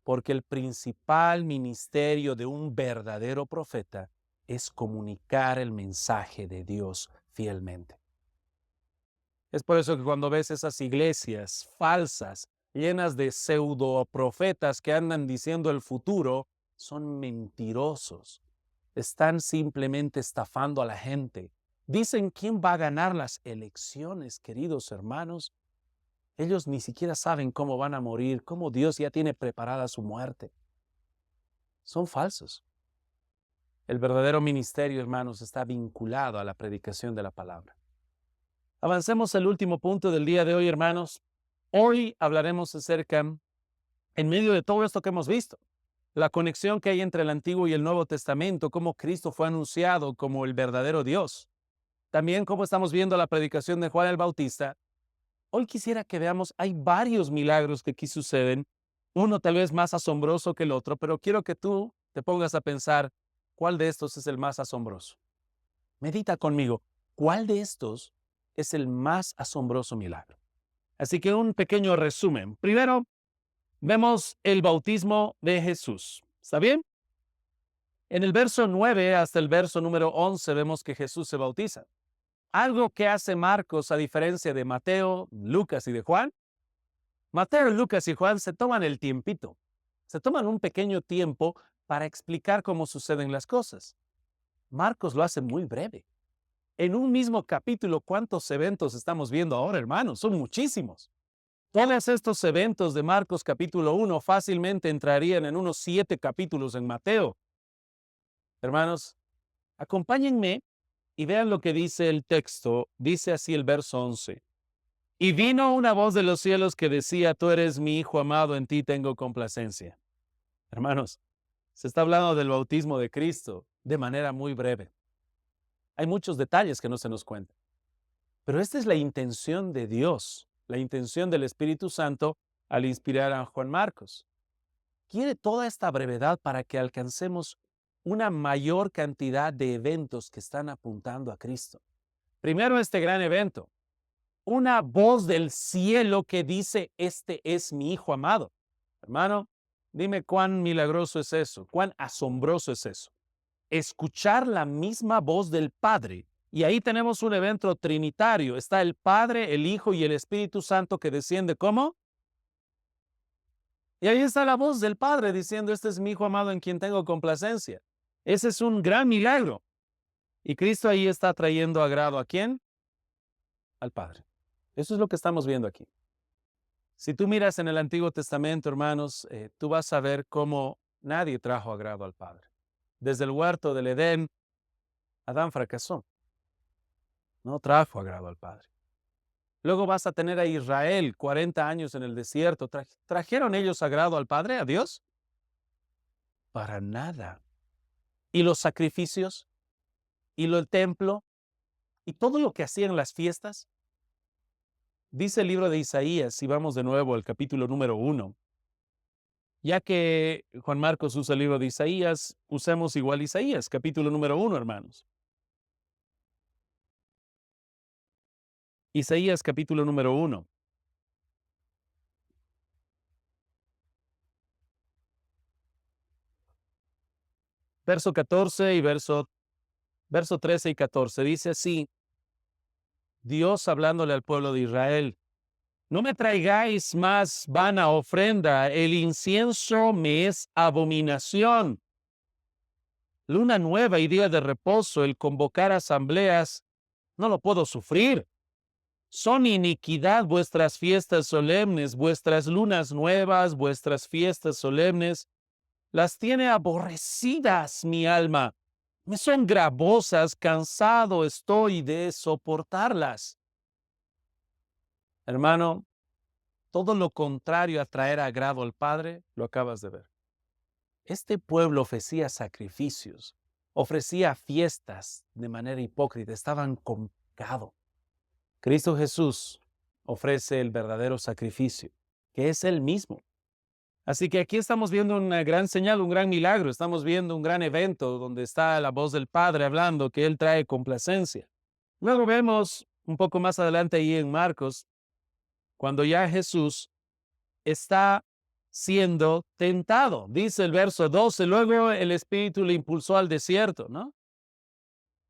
Porque el principal ministerio de un verdadero profeta es comunicar el mensaje de Dios fielmente. Es por eso que cuando ves esas iglesias falsas, llenas de pseudo profetas que andan diciendo el futuro, son mentirosos. Están simplemente estafando a la gente. Dicen quién va a ganar las elecciones, queridos hermanos. Ellos ni siquiera saben cómo van a morir, cómo Dios ya tiene preparada su muerte. Son falsos. El verdadero ministerio, hermanos, está vinculado a la predicación de la palabra. Avancemos al último punto del día de hoy, hermanos. Hoy hablaremos acerca, en medio de todo esto que hemos visto, la conexión que hay entre el Antiguo y el Nuevo Testamento, cómo Cristo fue anunciado como el verdadero Dios. También cómo estamos viendo la predicación de Juan el Bautista. Hoy quisiera que veamos, hay varios milagros que aquí suceden, uno tal vez más asombroso que el otro, pero quiero que tú te pongas a pensar cuál de estos es el más asombroso. Medita conmigo, ¿cuál de estos es el más asombroso milagro? Así que un pequeño resumen. Primero, vemos el bautismo de Jesús. ¿Está bien? En el verso 9 hasta el verso número 11 vemos que Jesús se bautiza. Algo que hace Marcos a diferencia de Mateo, Lucas y de Juan. Mateo, Lucas y Juan se toman el tiempito. Se toman un pequeño tiempo para explicar cómo suceden las cosas. Marcos lo hace muy breve. En un mismo capítulo, ¿cuántos eventos estamos viendo ahora, hermanos? Son muchísimos. Todos estos eventos de Marcos capítulo 1 fácilmente entrarían en unos 7 capítulos en Mateo. Hermanos, acompáñenme y vean lo que dice el texto. Dice así el verso 11. Y vino una voz de los cielos que decía, tú eres mi Hijo amado, en ti tengo complacencia. Hermanos, se está hablando del bautismo de Cristo de manera muy breve. Hay muchos detalles que no se nos cuentan. Pero esta es la intención de Dios, la intención del Espíritu Santo al inspirar a Juan Marcos. Quiere toda esta brevedad para que alcancemos una mayor cantidad de eventos que están apuntando a Cristo. Primero, este gran evento. Una voz del cielo que dice, este es mi Hijo amado. Hermano, dime cuán milagroso es eso, cuán asombroso es eso. Escuchar la misma voz del Padre. Y ahí tenemos un evento trinitario. Está el Padre, el Hijo y el Espíritu Santo que desciende, ¿cómo? Y ahí está la voz del Padre diciendo, este es mi Hijo amado en quien tengo complacencia. Ese es un gran milagro. Y Cristo ahí está trayendo agrado ¿a quién? Al Padre. Eso es lo que estamos viendo aquí. Si tú miras en el Antiguo Testamento, hermanos, tú vas a ver cómo nadie trajo agrado al Padre. Desde el huerto del Edén, Adán fracasó. No trajo agrado al Padre. Luego vas a tener a Israel 40 años en el desierto. ¿Trajeron ellos agrado al Padre, a Dios? Para nada. ¿Y los sacrificios? ¿Y el templo? ¿Y todo lo que hacían las fiestas? Dice el libro de Isaías, si vamos de nuevo al capítulo número 1, ya que Juan Marcos usa el libro de Isaías, usemos igual Isaías, capítulo número 1, hermanos. Isaías, capítulo número 1. Verso 14 y verso 13 y 14. Dice así, Dios hablándole al pueblo de Israel, no me traigáis más vana ofrenda, el incienso me es abominación. Luna nueva y día de reposo, el convocar asambleas, no lo puedo sufrir. Son iniquidad vuestras fiestas solemnes, vuestras lunas nuevas, vuestras fiestas solemnes, las tiene aborrecidas mi alma. Me son gravosas, cansado estoy de soportarlas. Hermano, todo lo contrario a traer agrado al Padre, lo acabas de ver. Este pueblo ofrecía sacrificios, ofrecía fiestas de manera hipócrita, estaban con pecado. Cristo Jesús ofrece el verdadero sacrificio, que es Él mismo. Así que aquí estamos viendo una gran señal, un gran milagro, estamos viendo un gran evento donde está la voz del Padre hablando que Él trae complacencia. Luego vemos un poco más adelante ahí en Marcos, cuando ya Jesús está siendo tentado. Dice el verso 12, luego el Espíritu le impulsó al desierto, ¿no?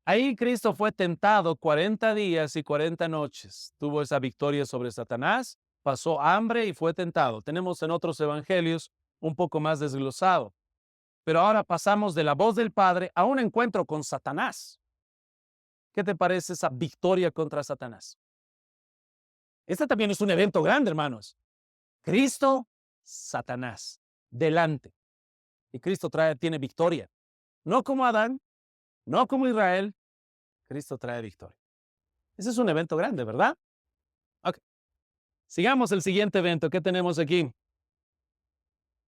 Ahí Cristo fue tentado 40 días y 40 noches. Tuvo esa victoria sobre Satanás, pasó hambre y fue tentado. Tenemos en otros evangelios un poco más desglosado. Pero ahora pasamos de la voz del Padre a un encuentro con Satanás. ¿Qué te parece esa victoria contra Satanás? Este también es un evento grande, hermanos. Cristo, Satanás, delante. Y Cristo tiene victoria. No como Adán, no como Israel. Cristo trae victoria. Ese es un evento grande, ¿verdad? Ok. Sigamos el siguiente evento. ¿Qué tenemos aquí?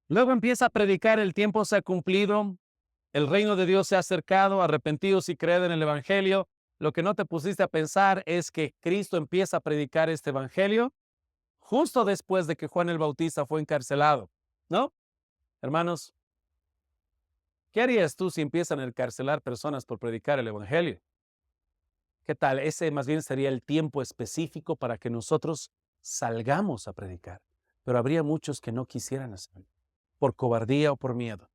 Luego empieza a predicar, el tiempo se ha cumplido, el reino de Dios se ha acercado, arrepentidos y creed en el evangelio. Lo que no te pusiste a pensar es que Cristo empieza a predicar este evangelio justo después de que Juan el Bautista fue encarcelado, ¿no? Hermanos, ¿qué harías tú si empiezan a encarcelar personas por predicar el evangelio? ¿Qué tal? Ese más bien sería el tiempo específico para que nosotros salgamos a predicar. Pero habría muchos que no quisieran hacerlo, por cobardía o por miedo.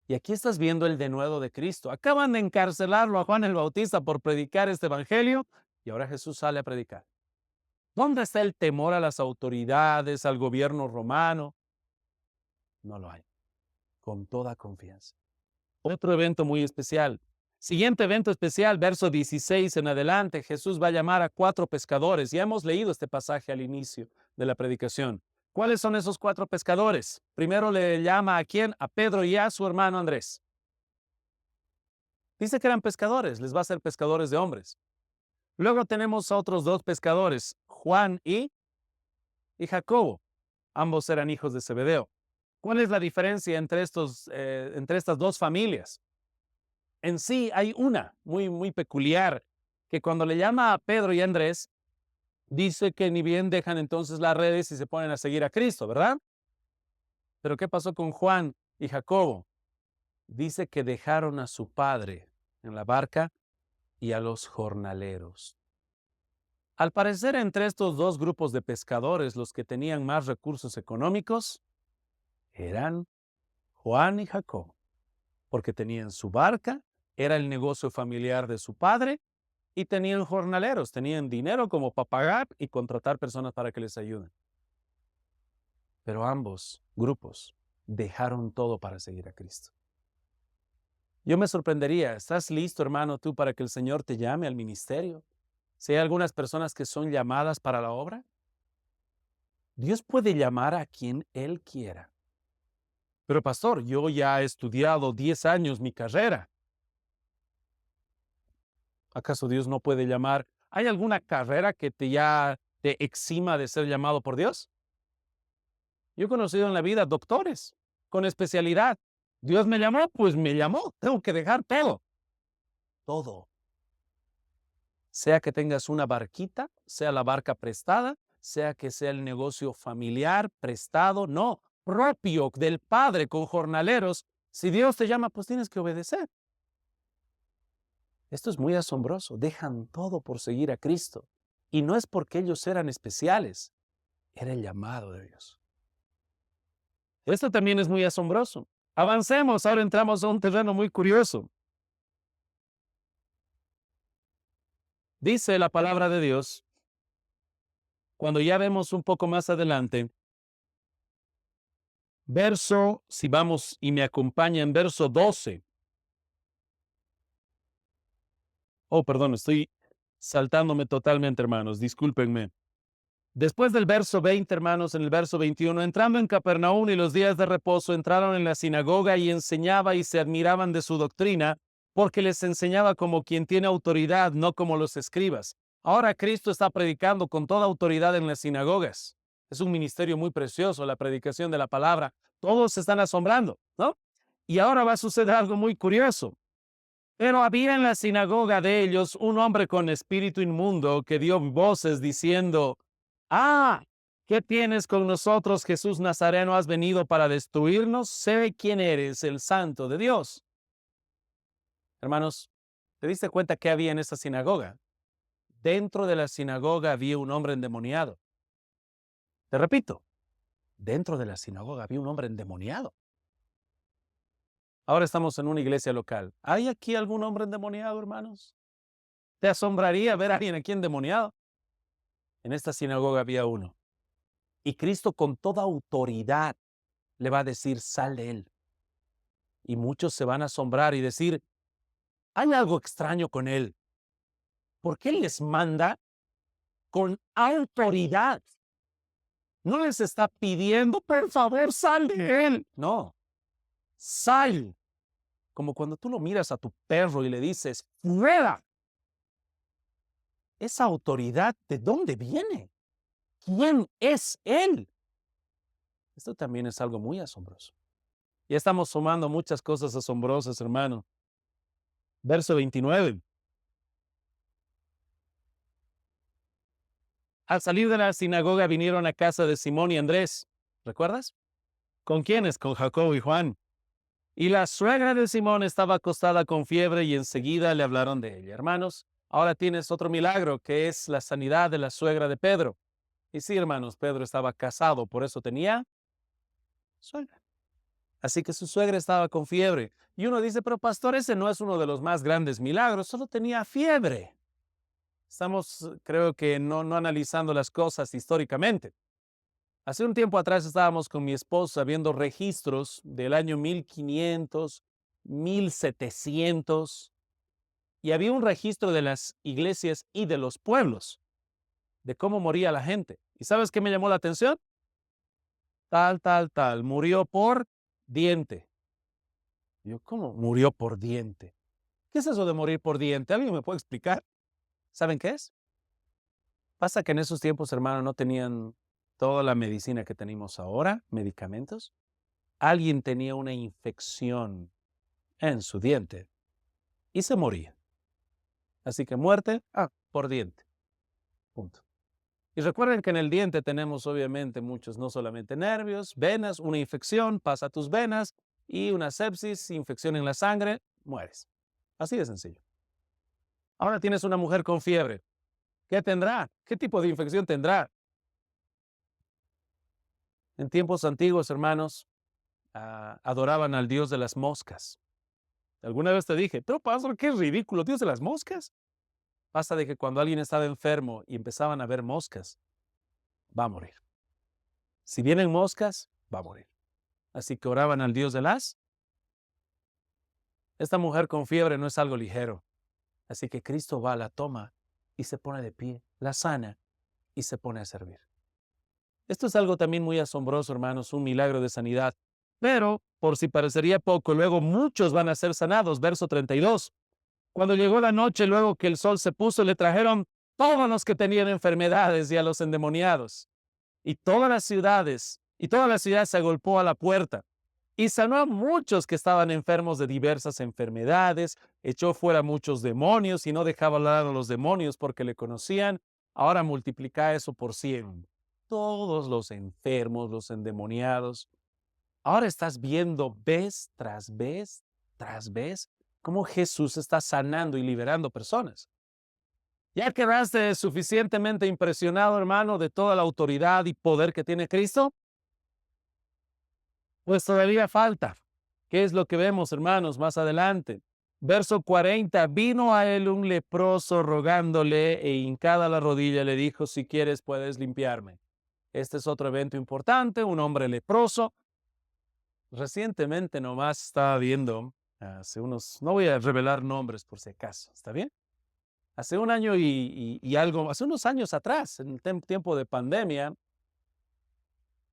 Y aquí estás viendo el denuedo de Cristo. Acaban de encarcelarlo a Juan el Bautista por predicar este evangelio y ahora Jesús sale a predicar. ¿Dónde está el temor a las autoridades, al gobierno romano? No lo hay, con toda confianza. Otro evento muy especial. Siguiente evento especial, verso 16 en adelante, Jesús va a llamar a 4 pescadores. Ya hemos leído este pasaje al inicio de la predicación. ¿Cuáles son esos 4 pescadores? Primero le llama ¿a quién? A Pedro y a su hermano Andrés. Dice que eran pescadores, les va a ser pescadores de hombres. Luego tenemos a otros 2 pescadores, Juan y Jacobo. Ambos eran hijos de Zebedeo. ¿Cuál es la diferencia entre estas 2 familias? En sí hay una muy peculiar, que cuando le llama a Pedro y a Andrés, dice que ni bien dejan entonces las redes y se ponen a seguir a Cristo, ¿verdad? Pero ¿qué pasó con Juan y Jacobo? Dice que dejaron a su padre en la barca y a los jornaleros. Al parecer, entre estos 2 grupos de pescadores, los que tenían más recursos económicos eran Juan y Jacobo, porque tenían su barca, era el negocio familiar de su padre, y tenían jornaleros, tenían dinero como para pagar y contratar personas para que les ayuden. Pero ambos grupos dejaron todo para seguir a Cristo. Yo me sorprendería, ¿estás listo, hermano, tú para que el Señor te llame al ministerio? Si hay algunas personas que son llamadas para la obra, Dios puede llamar a quien Él quiera. Pero pastor, yo ya he estudiado 10 años mi carrera. ¿Acaso Dios no puede llamar? ¿Hay alguna carrera que ya te exima de ser llamado por Dios? Yo he conocido en la vida doctores con especialidad. Dios me llamó, pues me llamó. Tengo que dejar todo. Todo. Sea que tengas una barquita, sea la barca prestada, sea que sea el negocio familiar, prestado, no, propio del Padre con jornaleros. Si Dios te llama, pues tienes que obedecer. Esto es muy asombroso. Dejan todo por seguir a Cristo. Y no es porque ellos eran especiales. Era el llamado de Dios. Esto también es muy asombroso. Avancemos, ahora entramos a un terreno muy curioso. Dice la palabra de Dios, cuando ya vemos un poco más adelante, si vamos y me acompaña en verso 12. Oh, perdón, estoy saltándome totalmente, hermanos, discúlpenme. Después del verso 20, hermanos, en el verso 21, entrando en Capernaum y los días de reposo, entraron en la sinagoga y enseñaba y se admiraban de su doctrina, porque les enseñaba como quien tiene autoridad, no como los escribas. Ahora Cristo está predicando con toda autoridad en las sinagogas. Es un ministerio muy precioso, la predicación de la palabra. Todos se están asombrando, ¿no? Y ahora va a suceder algo muy curioso. Pero había en la sinagoga de ellos un hombre con espíritu inmundo que dio voces diciendo, ah, ¿qué tienes con nosotros, Jesús Nazareno? ¿Has venido para destruirnos? Sé quién eres, el Santo de Dios. Hermanos, ¿te diste cuenta qué había en esta sinagoga? Dentro de la sinagoga había un hombre endemoniado. Te repito, dentro de la sinagoga había un hombre endemoniado. Ahora estamos en una iglesia local. ¿Hay aquí algún hombre endemoniado, hermanos? ¿Te asombraría ver a alguien aquí endemoniado? En esta sinagoga había uno. Y Cristo con toda autoridad le va a decir, sal de él. Y muchos se van a asombrar y decir, hay algo extraño con él. ¿Por qué les manda con autoridad? No les está pidiendo, por favor, sal de él. No, sal. Como cuando tú lo miras a tu perro y le dices, fuera. Esa autoridad, ¿de dónde viene? ¿Quién es él? Esto también es algo muy asombroso. Ya estamos sumando muchas cosas asombrosas, hermano. Verso 29. Al salir de la sinagoga vinieron a casa de Simón y Andrés. ¿Recuerdas? ¿Con quiénes? Con Jacobo y Juan. Y la suegra de Simón estaba acostada con fiebre y enseguida le hablaron de ella. Hermanos, ahora tienes otro milagro que es la sanidad de la suegra de Pedro. Y sí, hermanos, Pedro estaba casado, por eso tenía suegra. Así que su suegra estaba con fiebre. Y uno dice, pero pastor, ese no es uno de los más grandes milagros, solo tenía fiebre. Estamos, creo que, no analizando las cosas históricamente. Hace un tiempo atrás estábamos con mi esposa viendo registros del año 1500, 1700, y había un registro de las iglesias y de los pueblos, de cómo moría la gente. ¿Y sabes qué me llamó la atención? Tal, murió por diente. Yo, ¿cómo murió por diente? ¿Qué es eso de morir por diente? ¿Alguien me puede explicar? ¿Saben qué es? Pasa que en esos tiempos, hermano, no tenían toda la medicina que tenemos ahora, medicamentos. Alguien tenía una infección en su diente y se moría. Así que muerte, por diente. Punto. Y recuerden que en el diente tenemos obviamente muchos, no solamente nervios, venas, una infección pasa a tus venas y una sepsis, infección en la sangre, mueres. Así de sencillo. Ahora tienes una mujer con fiebre. ¿Qué tendrá? ¿Qué tipo de infección tendrá? En tiempos antiguos, hermanos, adoraban al dios de las moscas. Alguna vez te dije, pero pastor, qué ridículo, dios de las moscas. Pasa de que cuando alguien estaba enfermo y empezaban a ver moscas, va a morir. Si vienen moscas, va a morir. Así que oraban al dios de las. Esta mujer con fiebre no es algo ligero. Así que Cristo va, la toma y se pone de pie, la sana y se pone a servir. Esto es algo también muy asombroso, hermanos, un milagro de sanidad. Pero, por si parecería poco, luego muchos van a ser sanados. Verso 32. Cuando llegó la noche, luego que el sol se puso, le trajeron todos los que tenían enfermedades y a los endemoniados. Y toda la ciudad se agolpó a la puerta. Y sanó a muchos que estaban enfermos de diversas enfermedades, echó fuera muchos demonios y no dejaba hablar a los demonios porque le conocían. Ahora multiplica eso por 100. Todos los enfermos, los endemoniados. Ahora estás viendo vez tras vez, cómo Jesús está sanando y liberando personas. ¿Ya quedaste suficientemente impresionado, hermano, de toda la autoridad y poder que tiene Cristo? Pues todavía falta. ¿Qué es lo que vemos, hermanos, más adelante? Verso 40, vino a él un leproso rogándole e hincada la rodilla le dijo, si quieres puedes limpiarme. Este es otro evento importante, un hombre leproso. Recientemente nomás estaba viendo, no voy a revelar nombres por si acaso, ¿está bien? Hace un año y algo, hace unos años atrás, en tiempo de pandemia,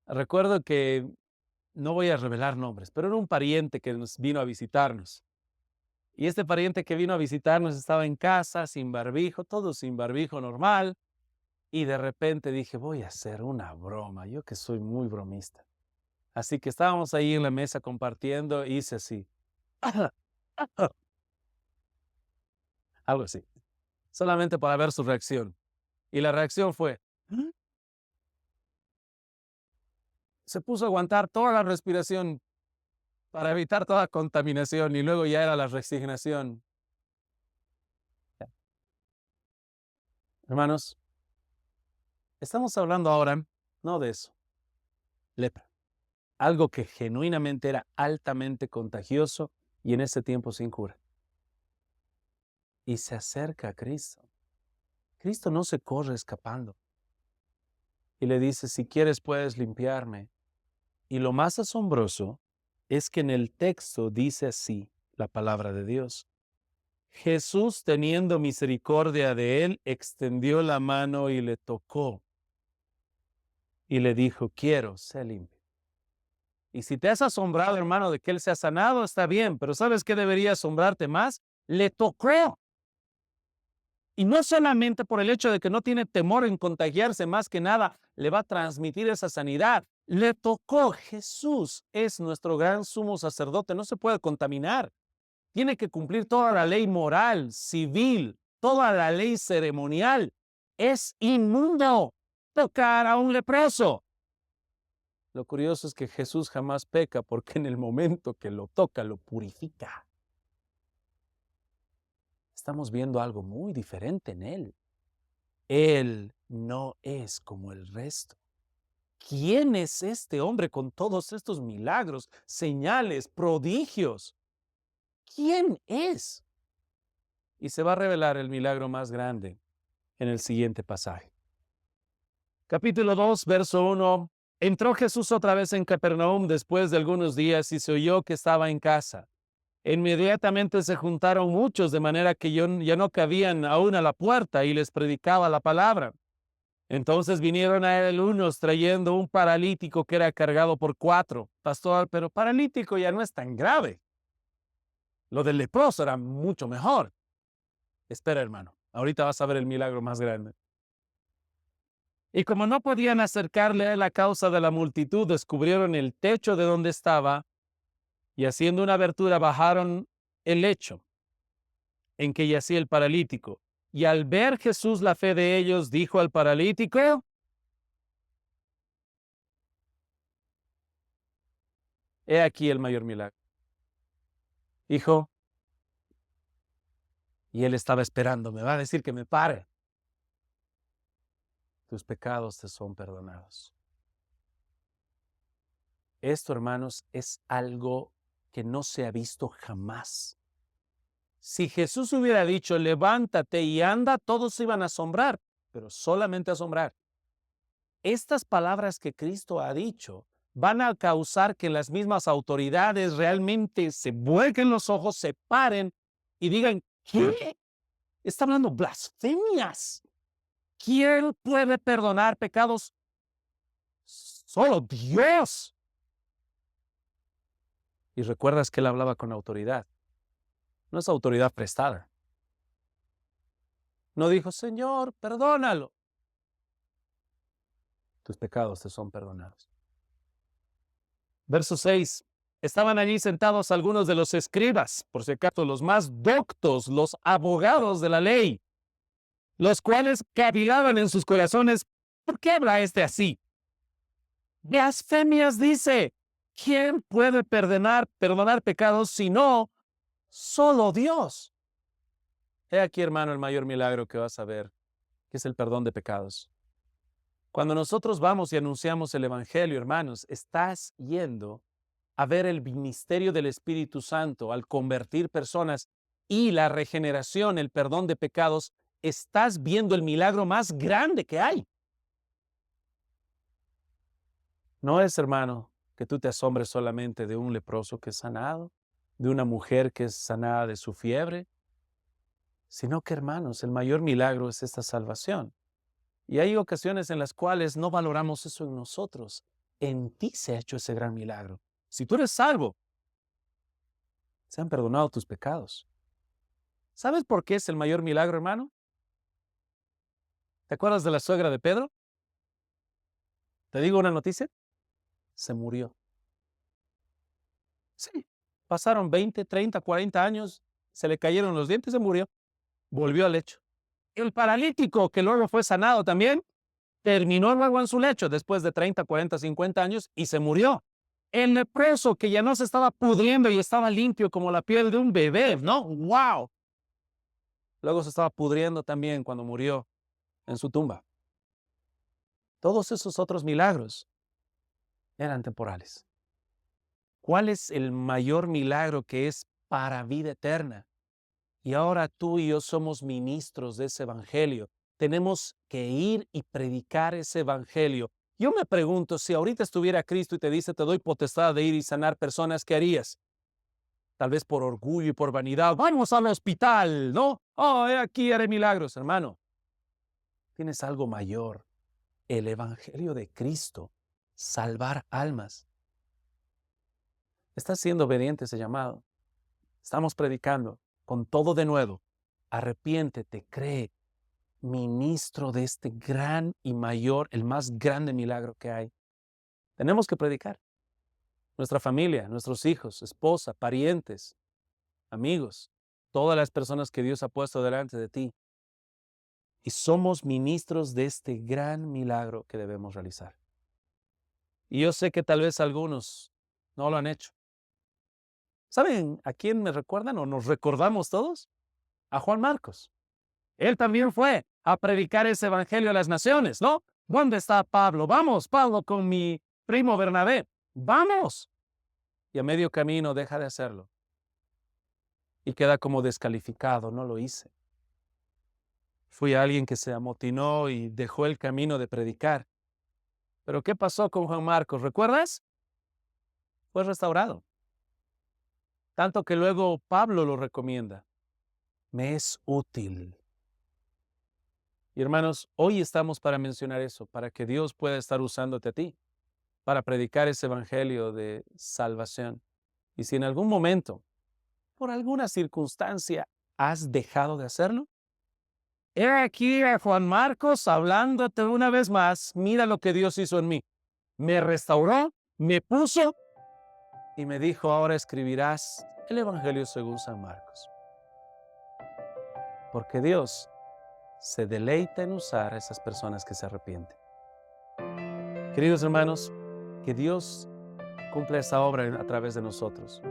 recuerdo que, no voy a revelar nombres, pero era un pariente que nos vino a visitarnos. Y este pariente que vino a visitarnos estaba en casa, sin barbijo, todo sin barbijo normal. Y de repente dije, voy a hacer una broma, yo que soy muy bromista. Así que estábamos ahí en la mesa compartiendo, y hice así. Algo así. Solamente para ver su reacción. Y la reacción fue, "¿Ah?". Se puso a aguantar toda la respiración para evitar toda contaminación y luego ya era la resignación. Hermanos, estamos hablando ahora no de eso, lepra, algo que genuinamente era altamente contagioso y en ese tiempo sin cura. Y se acerca a Cristo. Cristo no se corre escapando y le dice, si quieres puedes limpiarme. Y lo más asombroso es que en el texto dice así la palabra de Dios. Jesús, teniendo misericordia de él, extendió la mano y le tocó y le dijo, quiero, sé limpio. Y si te has asombrado, hermano, de que él se ha sanado, está bien, pero ¿sabes qué debería asombrarte más? Le tocó. Y no solamente por el hecho de que no tiene temor en contagiarse, más que nada le va a transmitir esa sanidad. Le tocó. Jesús es nuestro gran sumo sacerdote, no se puede contaminar. Tiene que cumplir toda la ley moral, civil, toda la ley ceremonial. Es inmundo tocar a un leproso. Lo curioso es que Jesús jamás peca porque en el momento que lo toca, lo purifica. Estamos viendo algo muy diferente en él. Él no es como el resto. ¿Quién es este hombre con todos estos milagros, señales, prodigios? ¿Quién es? Y se va a revelar el milagro más grande en el siguiente pasaje. Capítulo 2, verso 1. Entró Jesús otra vez en Capernaum después de algunos días y se oyó que estaba en casa. Inmediatamente se juntaron muchos, de manera que ya no cabían aún a la puerta, y les predicaba la palabra. Entonces vinieron a él unos trayendo un paralítico que era cargado por 4. Pastor, pero paralítico ya no es tan grave. Lo del leproso era mucho mejor. Espera, hermano, ahorita vas a ver el milagro más grande. Y como no podían acercarle a él a causa de la multitud, descubrieron el techo de donde estaba y haciendo una abertura bajaron el lecho en que yacía el paralítico. Y al ver Jesús la fe de ellos, dijo al paralítico, he aquí el mayor milagro. Hijo, y él estaba esperando, me va a decir que me pare. Tus pecados te son perdonados. Esto, hermanos, es algo que no se ha visto jamás. Si Jesús hubiera dicho, levántate y anda, todos se iban a asombrar, pero solamente asombrar. Estas palabras que Cristo ha dicho van a causar que las mismas autoridades realmente se vuelquen los ojos, se paren y digan, ¿qué? Está hablando blasfemias. ¿Quién puede perdonar pecados? Solo Dios. Y recuerdas que él hablaba con autoridad. No es autoridad prestada. No dijo, Señor, perdónalo. Tus pecados te son perdonados. Verso 6. Estaban allí sentados algunos de los escribas, por si acaso los más doctos, los abogados de la ley, los cuales cavilaban en sus corazones, ¿por qué habla este así? Blasfemias dice, ¿quién puede perdonar pecados si no solo Dios? He aquí, hermano, el mayor milagro que vas a ver, que es el perdón de pecados. Cuando nosotros vamos y anunciamos el Evangelio, hermanos, estás yendo a ver el ministerio del Espíritu Santo al convertir personas y la regeneración, el perdón de pecados. Estás viendo el milagro más grande que hay. No es, hermano, que tú te asombres solamente de un leproso que es sanado, de una mujer que es sanada de su fiebre, sino que, hermanos, el mayor milagro es esta salvación. Y hay ocasiones en las cuales no valoramos eso en nosotros. En ti se ha hecho ese gran milagro. Si tú eres salvo, se han perdonado tus pecados. ¿Sabes por qué es el mayor milagro, hermano? ¿Te acuerdas de la suegra de Pedro? ¿Te digo una noticia? Se murió. Sí. Pasaron 20, 30, 40 años, se le cayeron los dientes y se murió. Volvió al lecho. El paralítico, que luego fue sanado también, terminó luego en su lecho después de 30, 40, 50 años y se murió. El leproso, que ya no se estaba pudriendo y estaba limpio como la piel de un bebé, ¿no? ¡Wow! Luego se estaba pudriendo también cuando murió en su tumba. Todos esos otros milagros eran temporales. ¿Cuál es el mayor milagro que es para vida eterna? Y ahora tú y yo somos ministros de ese evangelio. Tenemos que ir y predicar ese evangelio. Yo me pregunto, si ahorita estuviera Cristo y te dice, te doy potestad de ir y sanar personas, ¿qué harías? Tal vez por orgullo y por vanidad. Vamos al hospital, ¿no? Oh, aquí haré milagros, hermano. Tienes algo mayor. El evangelio de Cristo. Salvar almas. ¿Estás siendo obediente a ese llamado? Estamos predicando con todo de nuevo. Arrepiéntete, cree. Ministro de este gran y mayor, el más grande milagro que hay. Tenemos que predicar. Nuestra familia, nuestros hijos, esposa, parientes, amigos, todas las personas que Dios ha puesto delante de ti. Y somos ministros de este gran milagro que debemos realizar. Y yo sé que tal vez algunos no lo han hecho. ¿Saben a quién me recuerdan o nos recordamos todos? A Juan Marcos. Él también fue a predicar ese evangelio a las naciones, ¿no? ¿Dónde está Pablo? Vamos, Pablo, con mi primo Bernabé. Vamos. Y a medio camino deja de hacerlo. Y queda como descalificado, no lo hice. Fui alguien que se amotinó y dejó el camino de predicar. Pero ¿qué pasó con Juan Marcos? ¿Recuerdas? Fue restaurado. Tanto que luego Pablo lo recomienda. Me es útil. Y hermanos, hoy estamos para mencionar eso, para que Dios pueda estar usándote a ti, para predicar ese evangelio de salvación. Y si en algún momento, por alguna circunstancia, has dejado de hacerlo, he aquí a Juan Marcos hablándote una vez más. Mira lo que Dios hizo en mí. Me restauró, me puso y me dijo, ahora escribirás el evangelio según San Marcos. Porque Dios se deleita en usar a esas personas que se arrepienten. Queridos hermanos, que Dios cumpla esa obra a través de nosotros.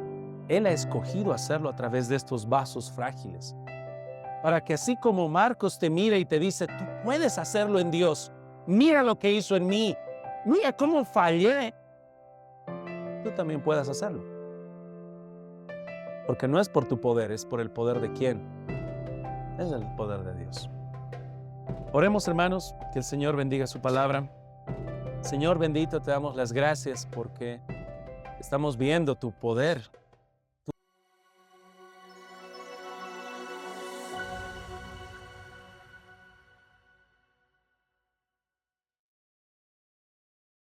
Él ha escogido hacerlo a través de estos vasos frágiles, para que así como Marcos te mira y te dice, tú puedes hacerlo en Dios, mira lo que hizo en mí, mira cómo fallé, tú también puedas hacerlo. Porque no es por tu poder, es por el poder de quién. Es el poder de Dios. Oremos, hermanos, que el Señor bendiga su palabra. Señor bendito, te damos las gracias porque estamos viendo tu poder